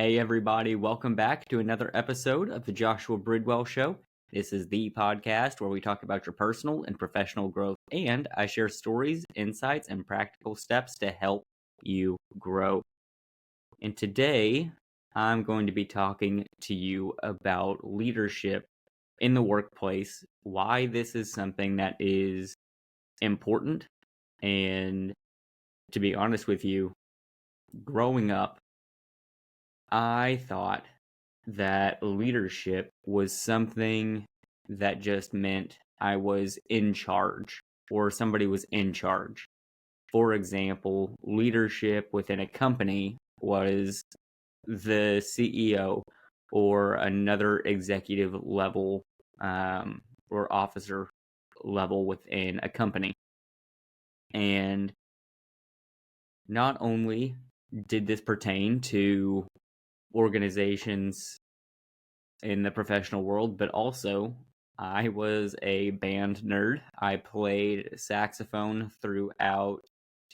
Hey, everybody, welcome back to another episode of the Joshua Bridwell Show. This is the podcast where we talk about your personal and professional growth, and I share stories, insights, and practical steps to help you grow. And today, I'm going to be talking to you about leadership in the workplace, why this is something that is important, and to be honest with you, growing up, I thought that leadership was something that just meant I was in charge or somebody was in charge. For example, leadership within a company was the CEO or another executive level or officer level within a company. And not only did this pertain to organizations in the professional world, but also I was a band nerd. I played saxophone throughout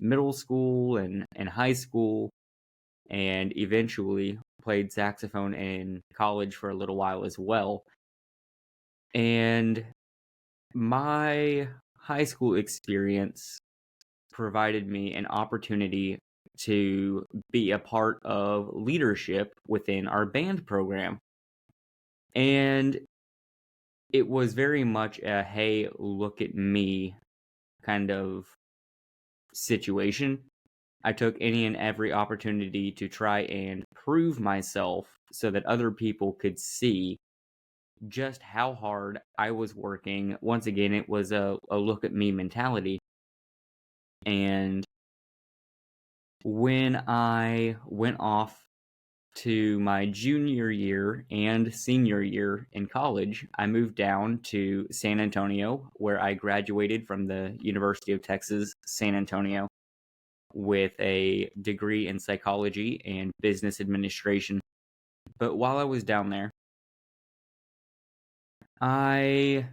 middle school and high school, and eventually played saxophone in college for a little while as well. And my high school experience provided me an opportunity to be a part of leadership within our band program. And it was very much a, hey, look at me kind of situation. I took any and every opportunity to try and prove myself so that other people could see just how hard I was working. Once again, it was a look at me mentality. And when I went off to my junior year and senior year in college, I moved down to San Antonio, where I graduated from the University of Texas, San Antonio, with a degree in psychology and business administration. But while I was down there, I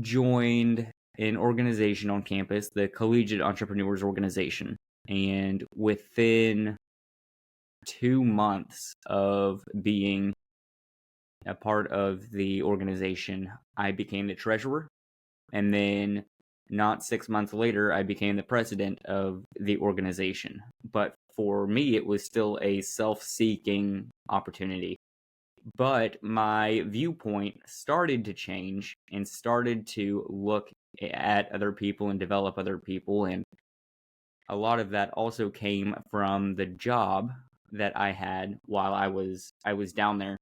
joined an organization on campus, the Collegiate Entrepreneurs Organization. And within 2 months of being a part of the organization, I became the treasurer. And then not 6 months later, I became the president of the organization. But for me, it was still a self-seeking opportunity. But my viewpoint started to change and started to look at other people and develop other people. And a lot of that also came from the job that I had while I was down there.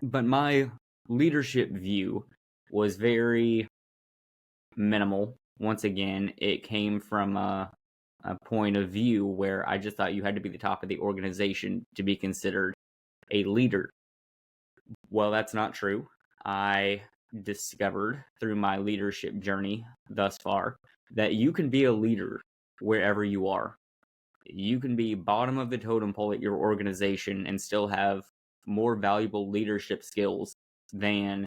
But my leadership view was very minimal. Once again, it came from a point of view where I just thought you had to be the top of the organization to be considered a leader. Well, that's not true. I discovered through my leadership journey thus far that you can be a leader wherever you are. You can be bottom of the totem pole at your organization and still have more valuable leadership skills than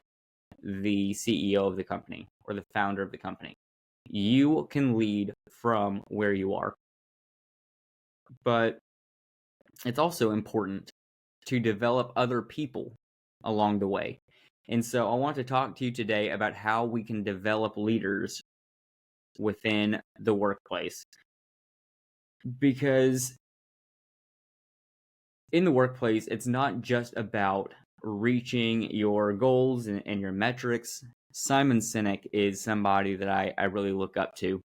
the CEO of the company or the founder of the company. You can lead from where you are. But it's also important to develop other people along the way. And so I want to talk to you today about how we can develop leaders within the workplace. Because in the workplace, it's not just about reaching your goals and your metrics. Simon Sinek is somebody that I really look up to.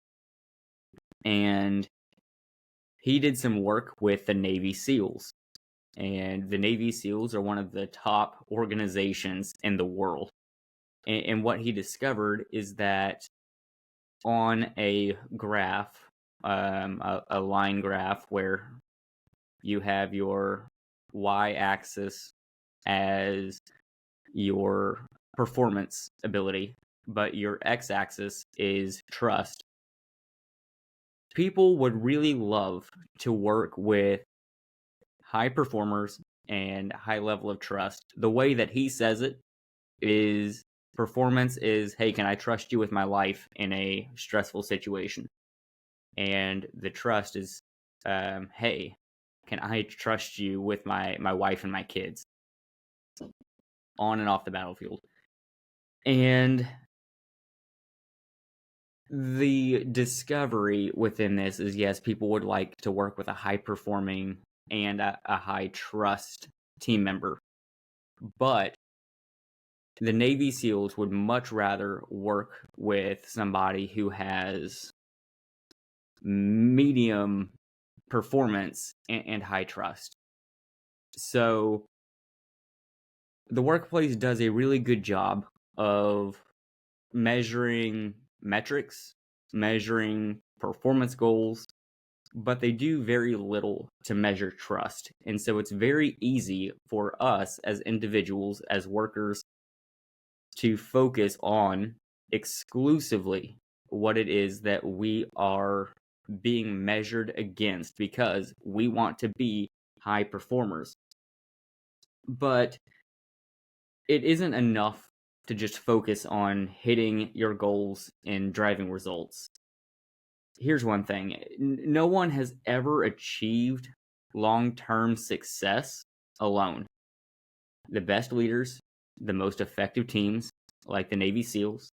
And he did some work with the Navy SEALs. And the Navy SEALs are one of the top organizations in the world. And what he discovered is that on a graph, a line graph where you have your y-axis as your performance ability, but your x-axis is trust. People would really love to work with high performers and high level of trust. The way that he says it is performance is, hey, can I trust you with my life in a stressful situation? And the trust is, hey, Can I trust you with my wife and my kids on and off the battlefield? And the discovery within this is, yes, people would like to work with a high performing and a high trust team member, but the Navy SEALs would much rather work with somebody who has medium performance and high trust. So the workplace does a really good job of measuring metrics, measuring performance goals, but they do very little to measure trust. And so it's very easy for us as individuals, as workers, to focus on exclusively what it is that we are being measured against because we want to be high performers. But it isn't enough to just focus on hitting your goals and driving results. Here's one thing. No one has ever achieved long-term success alone. The best leaders, the most effective teams, like the Navy SEALs,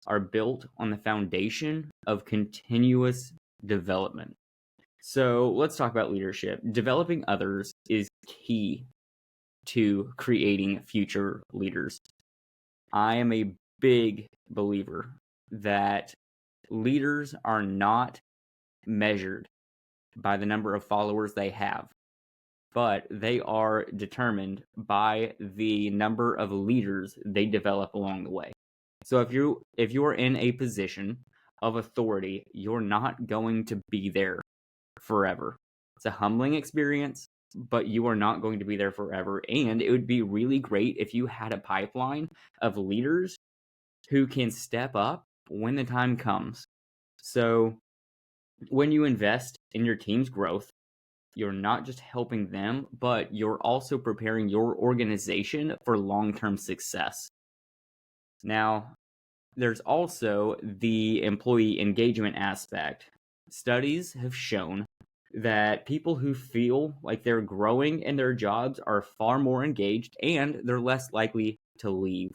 are built on the foundation of continuous development. So let's talk about leadership. Developing others is key to creating future leaders. I am a big believer that leaders are not measured by the number of followers they have, but they are determined by the number of leaders they develop along the way. So if you're in a position of authority, you're not going to be there forever. It's a humbling experience, but you are not going to be there forever. And it would be really great if you had a pipeline of leaders who can step up when the time comes. So when you invest in your team's growth, you're not just helping them, but you're also preparing your organization for long-term success. Now, there's also the employee engagement aspect. Studies have shown that people who feel like they're growing in their jobs are far more engaged and they're less likely to leave.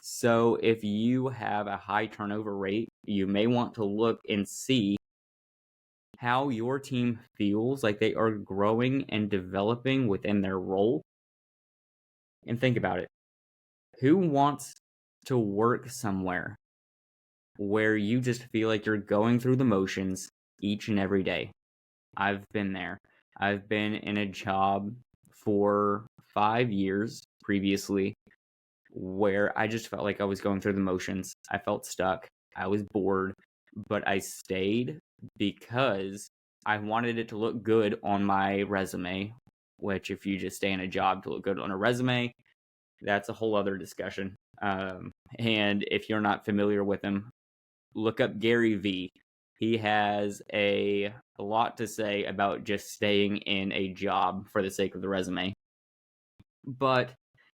So if you have a high turnover rate, you may want to look and see how your team feels like they are growing and developing within their role. And think about it. Who wants to work somewhere where you just feel like you're going through the motions each and every day? I've been there. I've been in a job for 5 years previously where I just felt like I was going through the motions. I felt stuck. I was bored, but I stayed because I wanted it to look good on my resume, which if you just stay in a job to look good on a resume, that's a whole other discussion. And if you're not familiar with him, look up Gary Vee. He has a lot to say about just staying in a job for the sake of the resume. But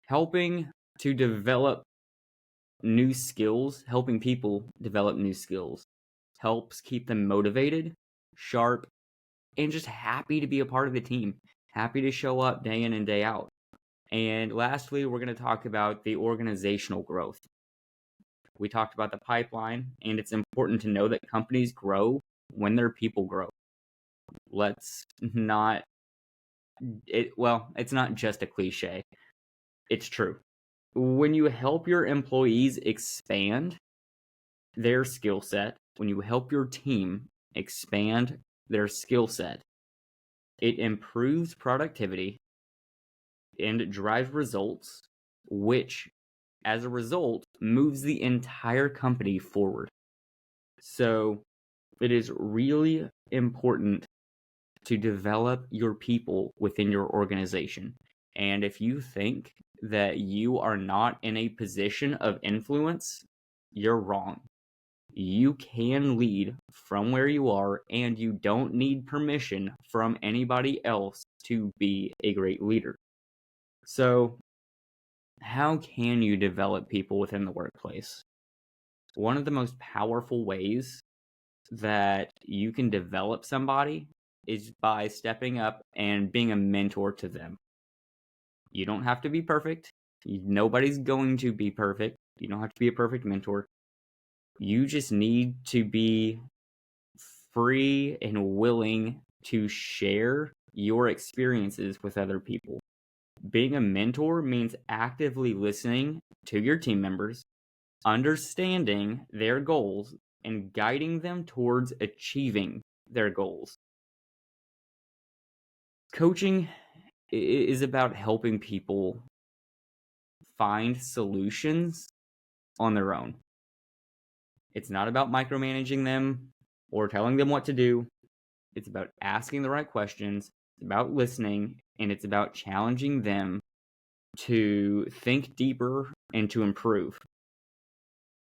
helping to develop new skills, helping people develop new skills, helps keep them motivated, sharp, and just happy to be a part of the team, happy to show up day in and day out. And lastly, we're going to talk about the organizational growth. We talked about the pipeline, and it's important to know that companies grow when their people grow. Let's not, it's not just a cliche. It's true. When you help your employees expand their skill set, when you help your team expand their skill set, it improves productivity and drives results, which, as a result, moves the entire company forward. So it is really important to develop your people within your organization. And if you think that you are not in a position of influence, you're wrong. You can lead from where you are, and you don't need permission from anybody else to be a great leader. So, how can you develop people within the workplace? One of the most powerful ways that you can develop somebody is by stepping up and being a mentor to them. You don't have to be perfect. Nobody's going to be perfect. You don't have to be a perfect mentor. You just need to be free and willing to share your experiences with other people. Being a mentor means actively listening to your team members, understanding their goals, and guiding them towards achieving their goals. Coaching is about helping people find solutions on their own. It's not about micromanaging them or telling them what to do. It's about asking the right questions, it's about listening, and it's about challenging them to think deeper and to improve.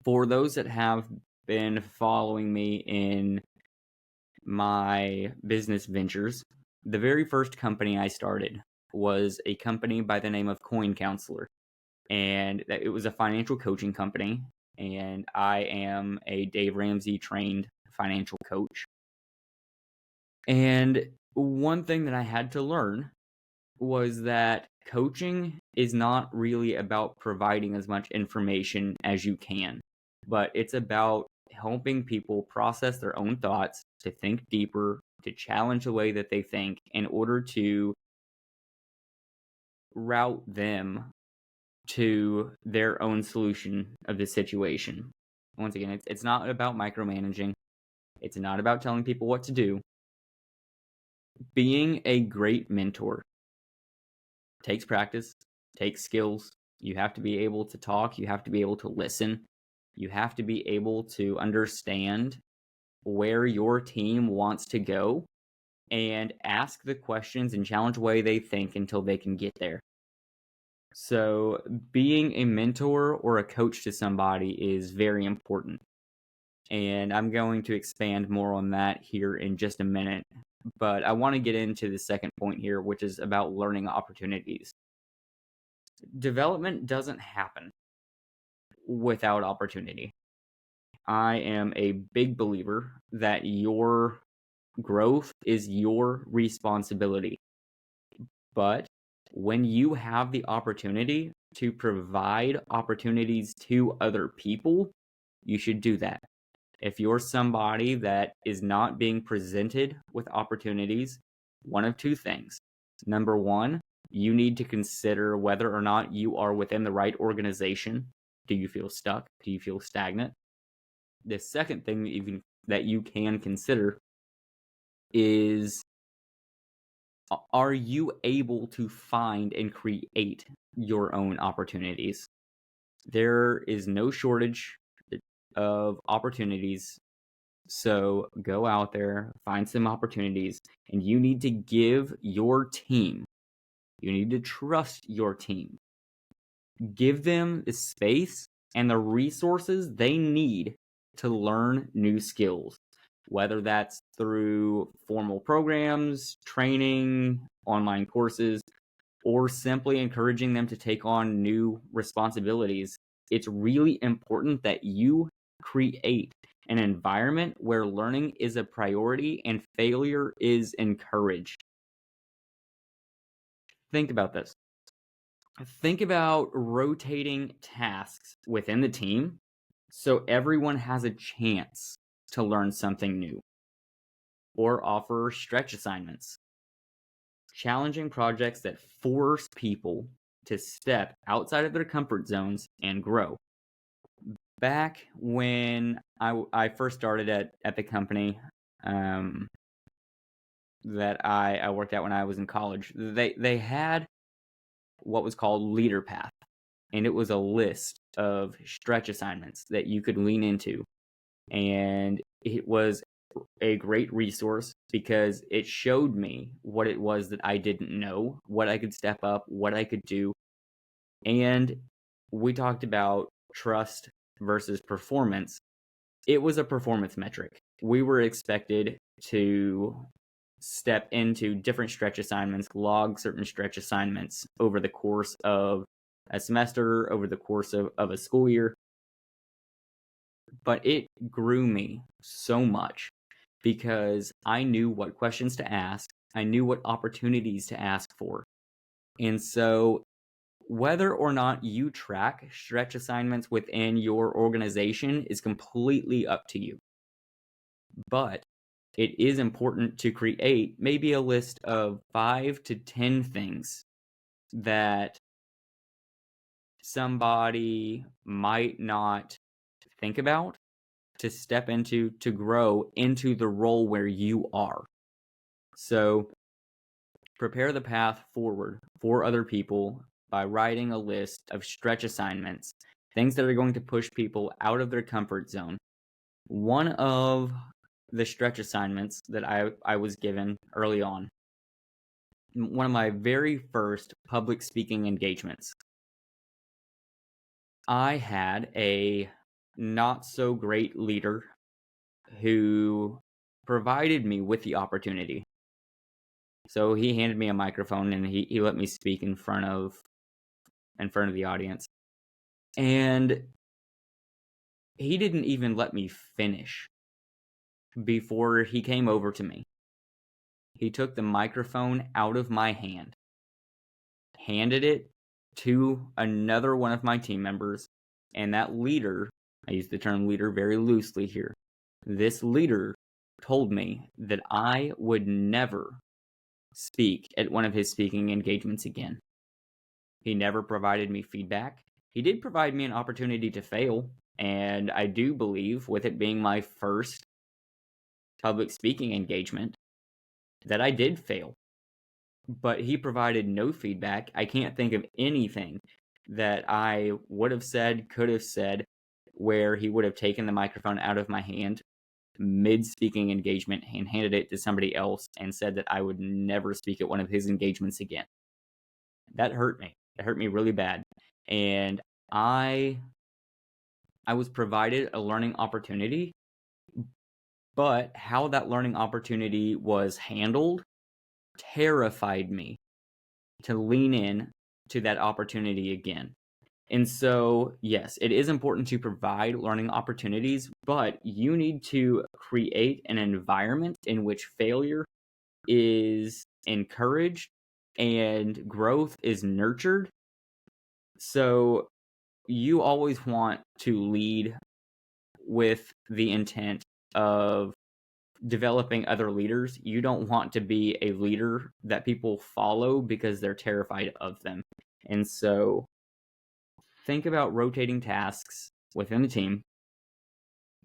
For those that have been following me in my business ventures, the very first company I started was a company by the name of Coin Counselor. And it was a financial coaching company. And I am a Dave Ramsey trained financial coach. And one thing that I had to learn was that coaching is not really about providing as much information as you can, but it's about helping people process their own thoughts, to think deeper, to challenge the way that they think in order to route them to their own solution of the situation. Once again, it's not about micromanaging. It's not about telling people what to do. Being a great mentor takes practice, takes skills. You have to be able to talk. You have to be able to listen. You have to be able to understand where your team wants to go and ask the questions and challenge the way they think until they can get there. So being a mentor or a coach to somebody is very important. And I'm going to expand more on that here in just a minute. But I want to get into the second point here, which is about learning opportunities. Development doesn't happen without opportunity. I am a big believer that your growth is your responsibility. But when you have the opportunity to provide opportunities to other people, you should do that. If you're somebody that is not being presented with opportunities, one of two things. Number one, you need to consider whether or not you are within the right organization. Do you feel stuck? Do you feel stagnant? The second thing that you can consider is, are you able to find and create your own opportunities? There is no shortage of opportunities. So go out there, find some opportunities, and you need to give your team, you need to trust your team. Give them the space and the resources they need to learn new skills, whether that's through formal programs, training, online courses, or simply encouraging them to take on new responsibilities. It's really important that you create an environment where learning is a priority and failure is encouraged. Think about this. Think about rotating tasks within the team so everyone has a chance to learn something new. Or offer stretch assignments. Challenging projects that force people to step outside of their comfort zones and grow. Back when I first started at the company that I worked at when I was in college, they had what was called Leader Path, and it was a list of stretch assignments that you could lean into, and it was a great resource because it showed me what it was that I didn't know, what I could step up, what I could do. And we talked about trust versus performance. It was a performance metric. We were expected to step into different stretch assignments, log certain stretch assignments over the course of a semester, over the course of a school year. But it grew me so much because I knew what questions to ask. I knew what opportunities to ask for. And so whether or not you track stretch assignments within your organization is completely up to you. But it is important to create maybe a list of 5 to 10 things that somebody might not think about to step into, to grow into the role where you are. So prepare the path forward for other people by writing a list of stretch assignments, things that are going to push people out of their comfort zone. One of the stretch assignments that I was given early on, one of my very first public speaking engagements, I had a not so great leader who provided me with the opportunity. So he handed me a microphone and he let me speak in front of the audience. And he didn't even let me finish before he came over to me. He took the microphone out of my hand, handed it to another one of my team members, and that leader, I use the term leader very loosely here, this leader told me that I would never speak at one of his speaking engagements again. He never provided me feedback. He did provide me an opportunity to fail, and I do believe, with it being my first public speaking engagement, that I did fail. But he provided no feedback. I can't think of anything that I would have said, could have said, where he would have taken the microphone out of my hand mid-speaking engagement and handed it to somebody else and said that I would never speak at one of his engagements again. That hurt me. It hurt me really bad. And I was provided a learning opportunity, but how that learning opportunity was handled terrified me to lean in to that opportunity again. And so, yes, it is important to provide learning opportunities, but you need to create an environment in which failure is encouraged and growth is nurtured. So you always want to lead with the intent of developing other leaders. You don't want to be a leader that people follow because they're terrified of them. And so think about rotating tasks within the team.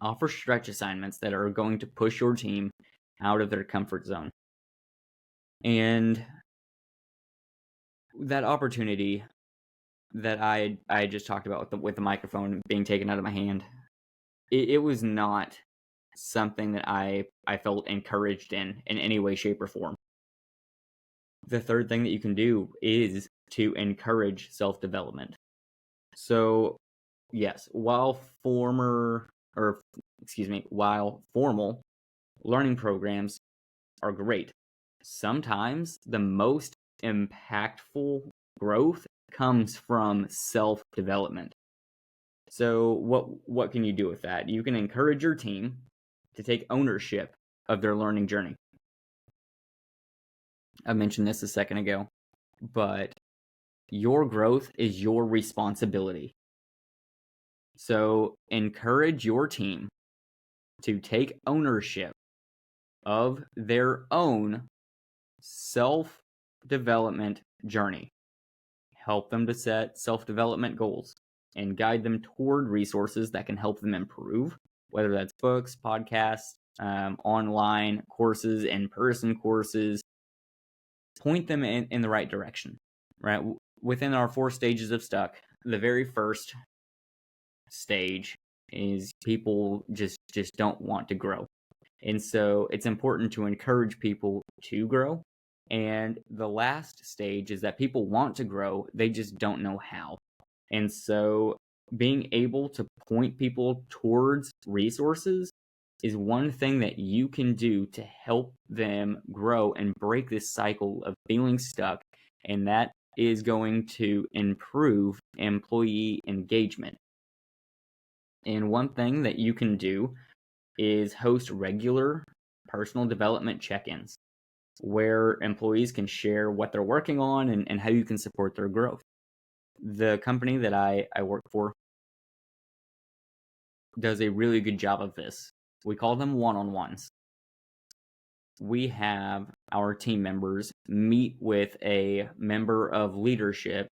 Offer stretch assignments that are going to push your team out of their comfort zone. And that opportunity that I just talked about with the microphone being taken out of my hand, it was not something that I felt encouraged in any way, shape, or form. The third thing that you can do is to encourage self-development. So, yes, while formal learning programs are great, sometimes the most impactful growth comes from self-development. So what can you do with that? You can encourage your team to take ownership of their learning journey. I mentioned this a second ago, but your growth is your responsibility. So encourage your team to take ownership of their own self-development journey. Help them to set self-development goals and guide them toward resources that can help them improve, whether that's books, podcasts, online courses, in-person courses. Point them in the right direction, right? Within our 4 stages of stuck, the very first stage is people just don't want to grow. And so it's important to encourage people to grow. And the last stage is that people want to grow, they just don't know how. And so being able to point people towards resources is one thing that you can do to help them grow and break this cycle of feeling stuck. And that is going to improve employee engagement. And one thing that you can do is host regular personal development check-ins where employees can share what they're working on and how you can support their growth. The company that I work for does a really good job of this. We call them one-on-ones. We have our team members meet with a member of leadership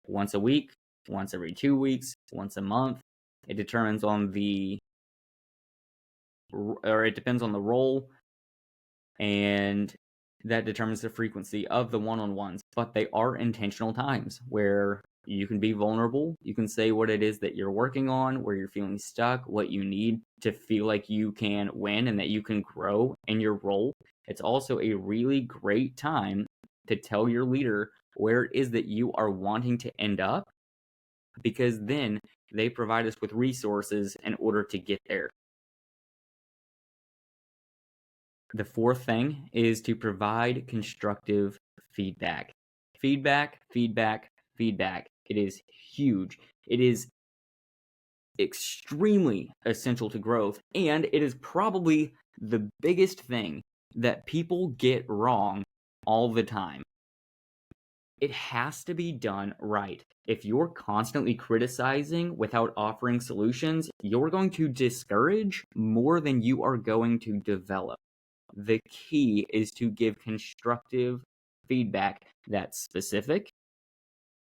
once a week, once every 2 weeks, once a month. It depends on the role, and that determines the frequency of the one-on-ones. But they are intentional times where you can be vulnerable. You can say what it is that you're working on, where you're feeling stuck, what you need to feel like you can win and that you can grow in your role. It's also a really great time to tell your leader where it is that you are wanting to end up, because then they provide us with resources in order to get there. The fourth thing is to provide constructive feedback. Feedback, feedback, feedback. It is huge. It is extremely essential to growth, and it is probably the biggest thing that people get wrong all the time. It has to be done right. If you're constantly criticizing without offering solutions, you're going to discourage more than you are going to develop. The key is to give constructive feedback that's specific,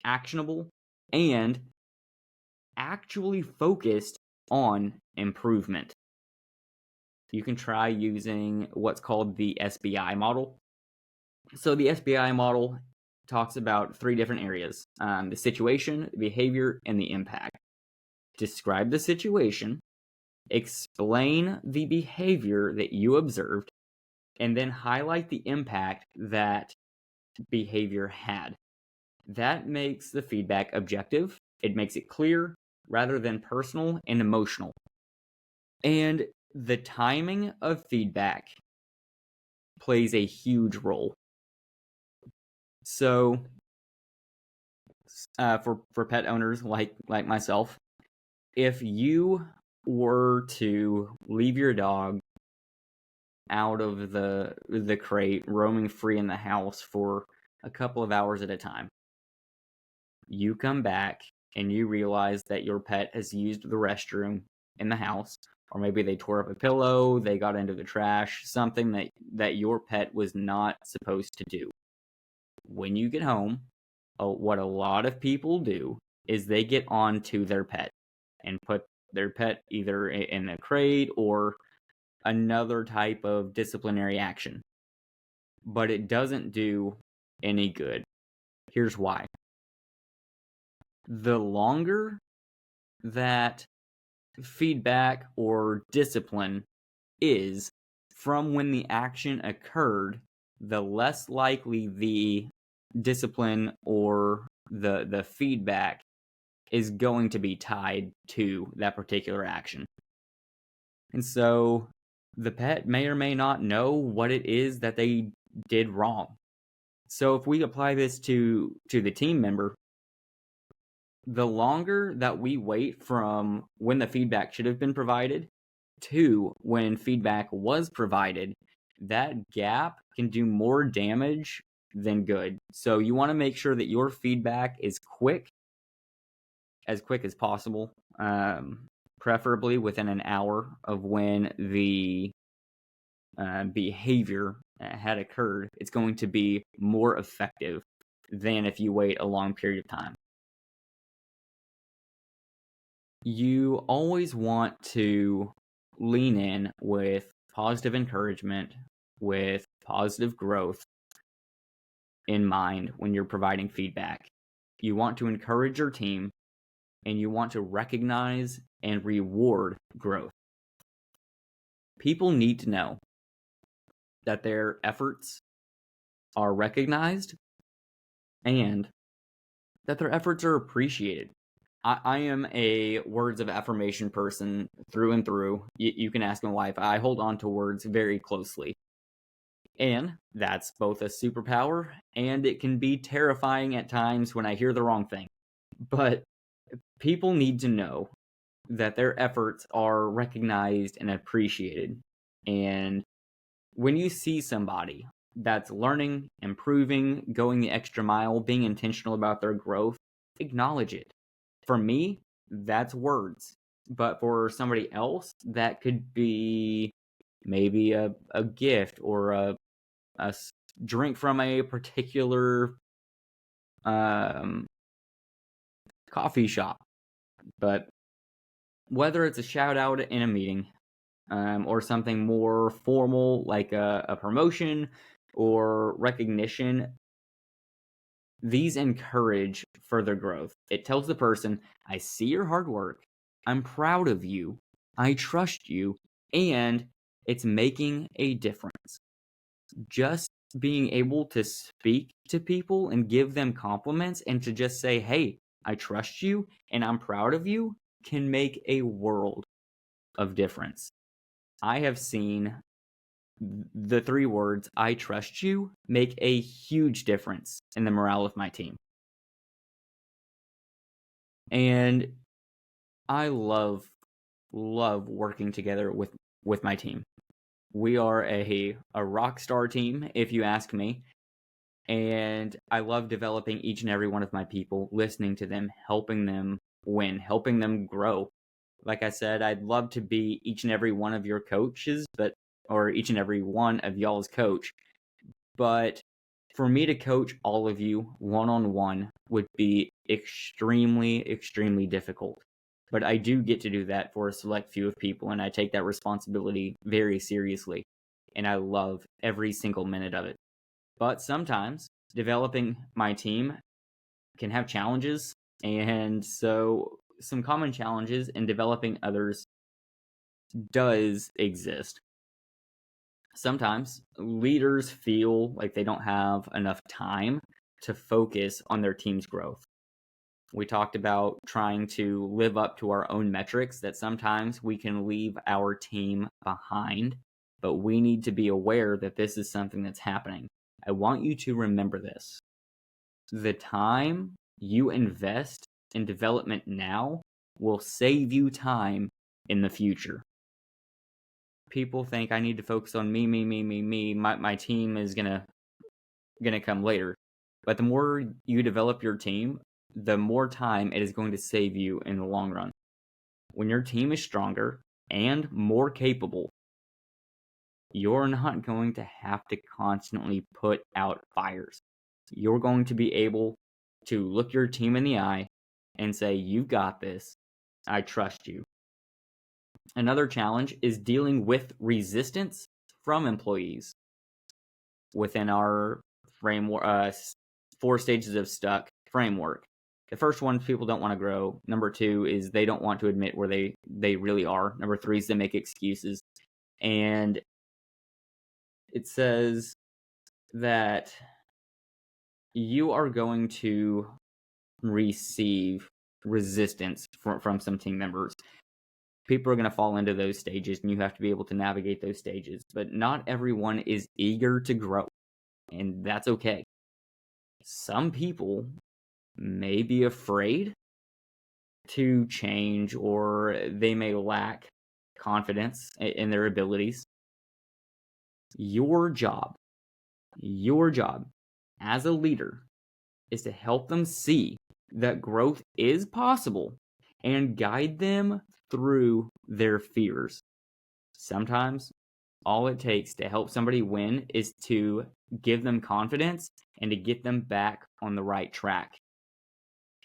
actionable, and actually focused on improvement. You can try using what's called the SBI model. So the SBI model talks about 3 different areas: the situation, the behavior, and the impact. Describe the situation, explain the behavior that you observed, and then highlight the impact that behavior had. That makes the feedback objective. It makes it clear rather than personal and emotional. And the timing of feedback plays a huge role. So for pet owners like myself, if you were to leave your dog out of the crate roaming free in the house for a couple of hours at a time, you come back and you realize that your pet has used the restroom in the house, or maybe they tore up a pillow, they got into the trash, something that your pet was not supposed to do. When you get home, what a lot of people do is they get on to their pet and put their pet either in a crate or another type of disciplinary action. But it doesn't do any good. Here's why. The longer that feedback or discipline is from when the action occurred, the less likely the discipline or the feedback is going to be tied to that particular action. And so the pet may or may not know what it is that they did wrong. So if we apply this to the team member, the longer that we wait from when the feedback should have been provided to when feedback was provided, that gap can do more damage than good. So you want to make sure that your feedback is as quick as possible, preferably within an hour of when the behavior had occurred. It's going to be more effective than if you wait a long period of time. You always want to lean in with positive encouragement, with positive growth in mind when you're providing feedback. You want to encourage your team, and you want to recognize and reward growth. People need to know that their efforts are recognized and that their efforts are appreciated. I am a words of affirmation person through and through. You can ask my wife. I hold on to words very closely. And that's both a superpower, and it can be terrifying at times when I hear the wrong thing. But people need to know that their efforts are recognized and appreciated. And When you see somebody that's learning, improving, going the extra mile, being intentional about their growth, acknowledge it. For me, that's words. But for somebody else, that could be maybe a gift or a drink from a particular coffee shop. But whether it's a shout out in a meeting or something more formal like a promotion or recognition, these encourage further growth. It tells the person, I see your hard work, I'm proud of you, I trust you, and it's making a difference. Just being able to speak to people and give them compliments and to just say, hey, I trust you and I'm proud of you can make a world of difference. I have seen the 3 words, I trust you, make a huge difference in the morale of my team. And I love working together with my team. We are a rock star team, if you ask me. And I love developing each and every one of my people, listening to them, helping them win, helping them grow. Like I said, I'd love to be each and every one of your coaches, or each and every one of y'all's coach. But for me to coach all of you one-on-one would be extremely, extremely difficult. But I do get to do that for a select few of people, and I take that responsibility very seriously. And I love every single minute of it. But sometimes developing my team can have challenges. And so some common challenges in developing others does exist. Sometimes leaders feel like they don't have enough time to focus on their team's growth. We talked about trying to live up to our own metrics, that sometimes we can leave our team behind, but we need to be aware that this is something that's happening. I want you to remember this. The time you invest in development now will save you time in the future. People think I need to focus on me. My team is gonna come later. But the more you develop your team, the more time it is going to save you in the long run. When your team is stronger and more capable, you're not going to have to constantly put out fires. You're going to be able to look your team in the eye and say, you've got this. I trust you. Another challenge is dealing with resistance from employees within our framework, 4 stages of stuck framework. The first one, people don't want to grow. Number 2 is they don't want to admit where they really are. Number 3 is they make excuses. And it says that you are going to receive resistance from some team members. People are going to fall into those stages, and you have to be able to navigate those stages. But not everyone is eager to grow, and that's okay. Some people may be afraid to change, or they may lack confidence in their abilities. Your job as a leader is to help them see that growth is possible and guide them through their fears. Sometimes all it takes to help somebody win is to give them confidence and to get them back on the right track.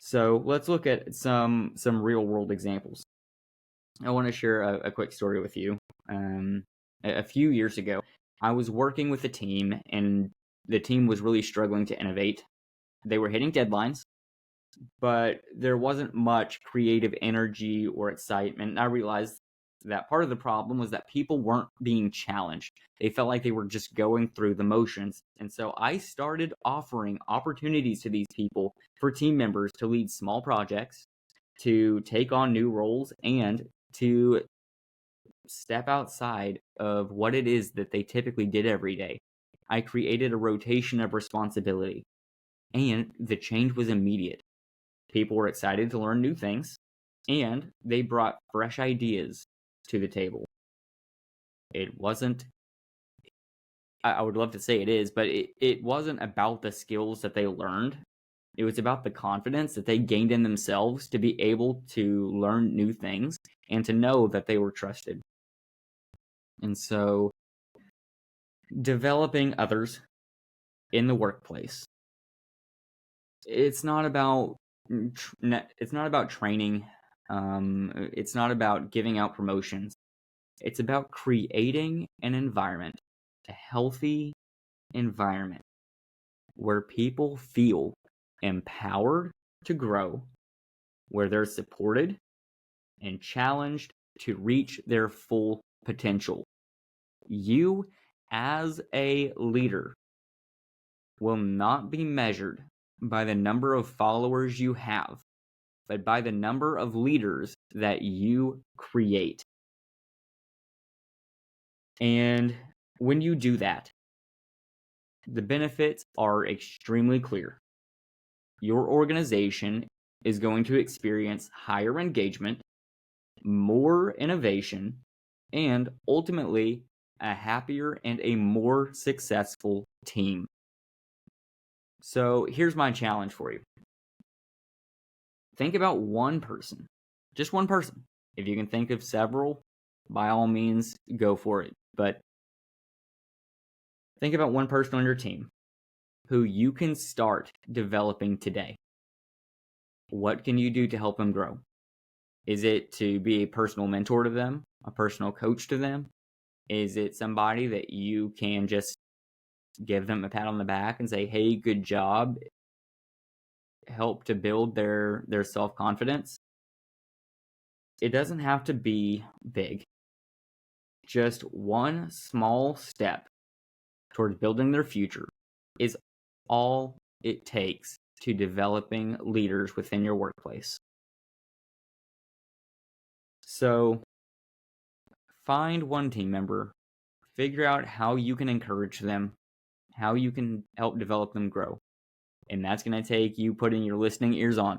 So let's look at some real world examples. I want to share a quick story with you. A few years ago, I was working with a team, and the team was really struggling to innovate. They were hitting deadlines, but there wasn't much creative energy or excitement. And I realized that part of the problem was that people weren't being challenged. They felt like they were just going through the motions. And so I started offering opportunities to these people for team members to lead small projects, to take on new roles, and to step outside of what it is that they typically did every day. I created a rotation of responsibility, and the change was immediate. People were excited to learn new things, and they brought fresh ideas to the table. It wasn't I would love to say it is, but it wasn't about the skills that they learned. It was about the confidence that they gained in themselves to be able to learn new things and to know that they were trusted. And so developing others in the workplace, it's not about training. It's not about giving out promotions. It's about creating an environment, a healthy environment where people feel empowered to grow, where they're supported and challenged to reach their full potential. You, as a leader, will not be measured by the number of followers you have, but by the number of leaders that you create. And when you do that, the benefits are extremely clear. Your organization is going to experience higher engagement, more innovation, and ultimately a happier and a more successful team. So here's my challenge for you. Think about one person, just one person. If you can think of several, by all means, go for it. But think about one person on your team who you can start developing today. What can you do to help them grow? Is it to be a personal mentor to them, a personal coach to them? Is it somebody that you can just give them a pat on the back and say, hey, good job, help to build their self-confidence? It doesn't have to be big. Just one small step towards building their future is all it takes to developing leaders within your workplace. So find one team member, figure out how you can encourage them, how you can help develop them grow. And that's going to take you putting your listening ears on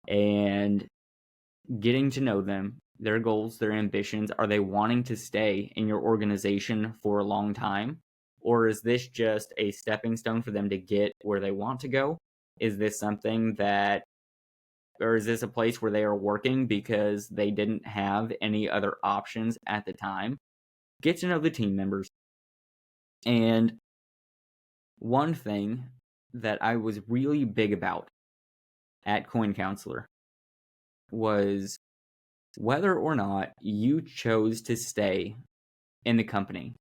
and getting to know them, their goals, their ambitions. Are they wanting to stay in your organization for a long time? Or is this just a stepping stone for them to get where they want to go? Is this something that, or is this a place where they are working because they didn't have any other options at the time? Get to know the team members. And one thing that I was really big about at Coin Counselor was whether or not you chose to stay in the company.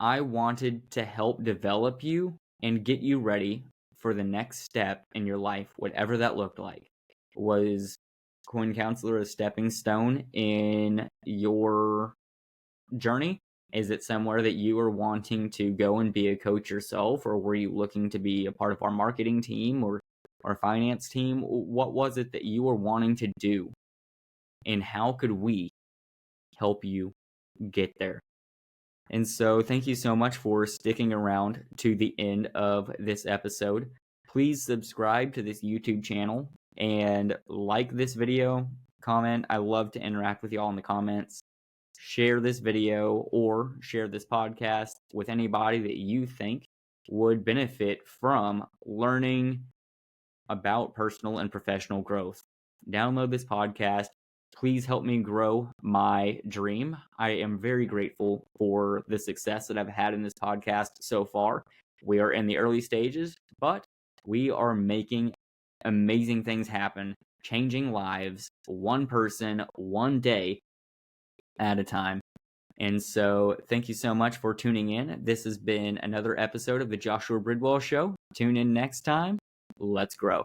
I wanted to help develop you and get you ready for the next step in your life, whatever that looked like. Was Coin Counselor a stepping stone in your journey? Is it somewhere that you are wanting to go and be a coach yourself, or were you looking to be a part of our marketing team or our finance team? What was it that you were wanting to do, and how could we help you get there? And so thank you so much for sticking around to the end of this episode. Please subscribe to this YouTube channel and like this video, comment. I love to interact with y'all in the comments. Share this video or share this podcast with anybody that you think would benefit from learning about personal and professional growth. Download this podcast. Please help me grow my dream. I am very grateful for the success that I've had in this podcast so far. We are in the early stages, but we are making amazing things happen, changing lives, one person, one day at a time. And so thank you so much for tuning in. This has been another episode of the Joshua Bridwell Show. Tune in next time. Let's grow.